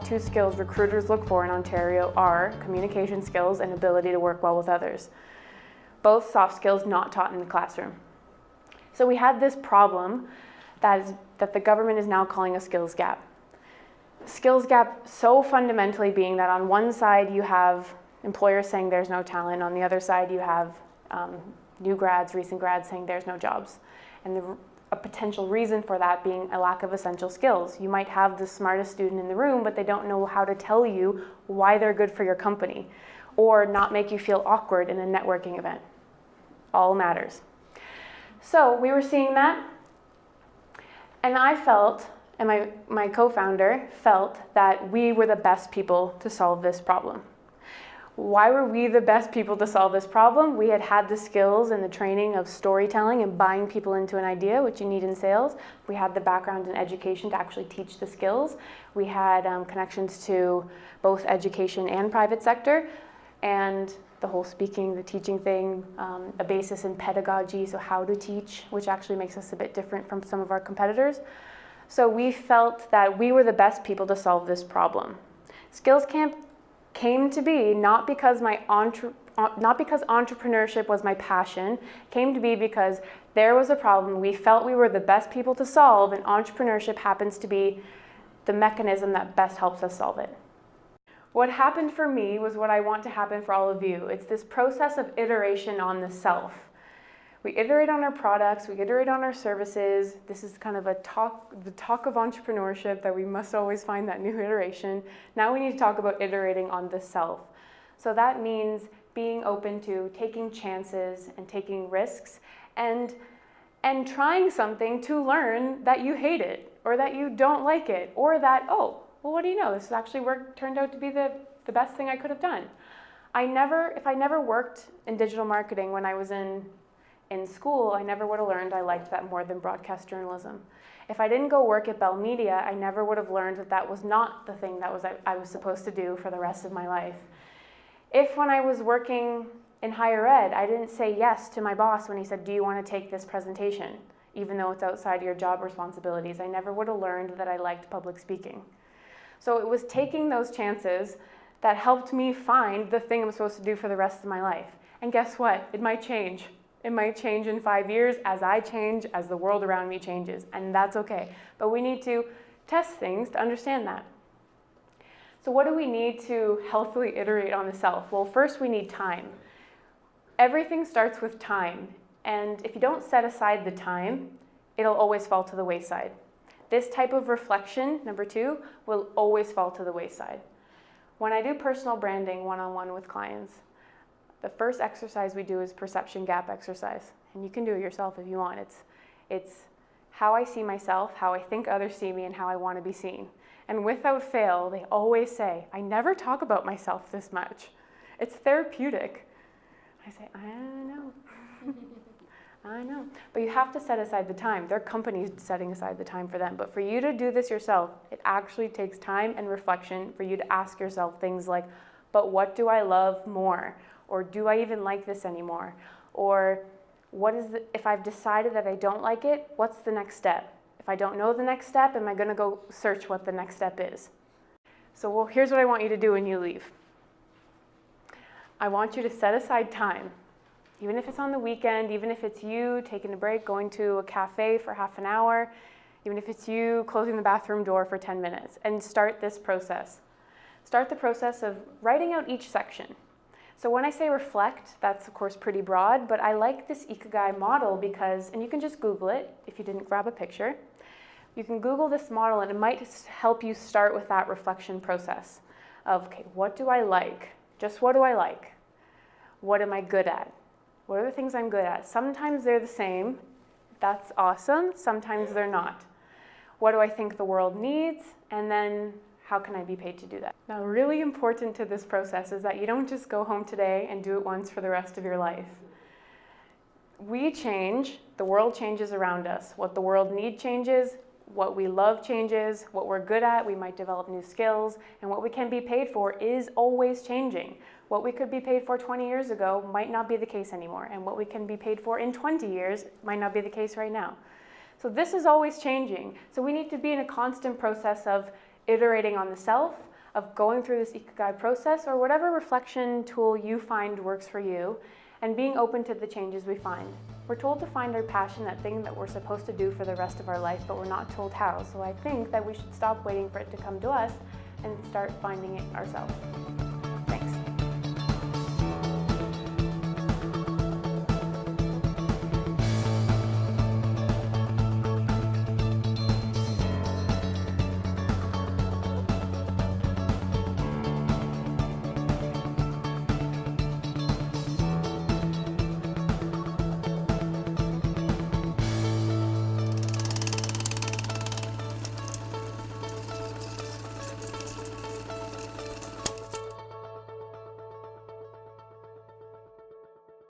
two skills recruiters look for in Ontario are communication skills and ability to work well with others. Both soft skills not taught in the classroom. So we had this problem that the government is now calling a skills gap. Skills gap so fundamentally being that on one side you have employers saying there's no talent, on the other side you have new grads, recent grads saying there's no jobs. And a potential reason for that being a lack of essential skills. You might have the smartest student in the room, but they don't know how to tell you why they're good for your company, or not make you feel awkward in a networking event. All matters. So we were seeing that, and I felt, and my co-founder felt, that we were the best people to solve this problem. Why were we the best people to solve this problem? We had the skills and the training of storytelling and buying people into an idea, which you need in sales. We had the background in education to actually teach the skills. We had connections to both education and private sector, and the whole speaking, the teaching thing, a basis in pedagogy, so how to teach, which actually makes us a bit different from some of our competitors. So we felt that we were the best people to solve this problem. Skills Camp came to be not because entrepreneurship was my passion, came to be because there was a problem we felt we were the best people to solve, and entrepreneurship happens to be the mechanism that best helps us solve it. What happened for me was what I want to happen for all of you. It's this process of iteration on the self. We iterate on our products, we iterate on our services. This is kind of the talk of entrepreneurship, that we must always find that new iteration. Now we need to talk about iterating on the self. So that means being open to taking chances and taking risks and trying something to learn that you hate it, or that you don't like it, or that, oh, well, what do you know? This actually turned out to be the best thing I could have done. If I never worked in digital marketing when I was in school, I never would have learned I liked that more than broadcast journalism. If I didn't go work at Bell Media, I never would have learned that that was not the thing that I was supposed to do for the rest of my life. If when I was working in higher ed, I didn't say yes to my boss when he said, do you want to take this presentation, even though it's outside your job responsibilities, I never would have learned that I liked public speaking. So it was taking those chances that helped me find the thing I'm supposed to do for the rest of my life. And guess what? It might change. It might change in 5 years as I change, as the world around me changes, and that's okay. But we need to test things to understand that. So what do we need to healthily iterate on the self? Well, first we need time. Everything starts with time, and if you don't set aside the time, it'll always fall to the wayside. This type of reflection, number 2, will always fall to the wayside. When I do personal branding one-on-one with clients, the first exercise we do is perception gap exercise. And you can do it yourself if you want. It's how I see myself, how I think others see me, and how I want to be seen. And without fail, they always say, I never talk about myself this much. It's therapeutic. I say, I know. I know. But you have to set aside the time. Their company's setting aside the time for them. But for you to do this yourself, it actually takes time and reflection for you to ask yourself things like, but what do I love more? Or do I even like this anymore? Or if I've decided that I don't like it, what's the next step? If I don't know the next step, am I going to go search what the next step is? So well, here's what I want you to do when you leave. I want you to set aside time. Even if it's on the weekend, even if it's you taking a break, going to a cafe for half an hour, even if it's you closing the bathroom door for 10 minutes, and start this process. Start the process of writing out each section. So when I say reflect, that's of course pretty broad, but I like this Ikigai model because, and you can just Google it if you didn't grab a picture. You can Google this model and it might help you start with that reflection process of, okay, what do I like? Just what do I like? What am I good at? What are the things I'm good at? Sometimes they're the same. That's awesome. Sometimes they're not. What do I think the world needs? And then how can I be paid to do that? Now, really important to this process is that you don't just go home today and do it once for the rest of your life. We change, the world changes around us. What the world needs changes, what we love changes, what we're good at, we might develop new skills, and what we can be paid for is always changing. What we could be paid for 20 years ago might not be the case anymore, and what we can be paid for in 20 years might not be the case right now. So this is always changing. So we need to be in a constant process of iterating on the self, of going through this Ikigai process or whatever reflection tool you find works for you, and being open to the changes we find. We're told to find our passion, that thing that we're supposed to do for the rest of our life, but we're not told how. So I think that we should stop waiting for it to come to us and start finding it ourselves.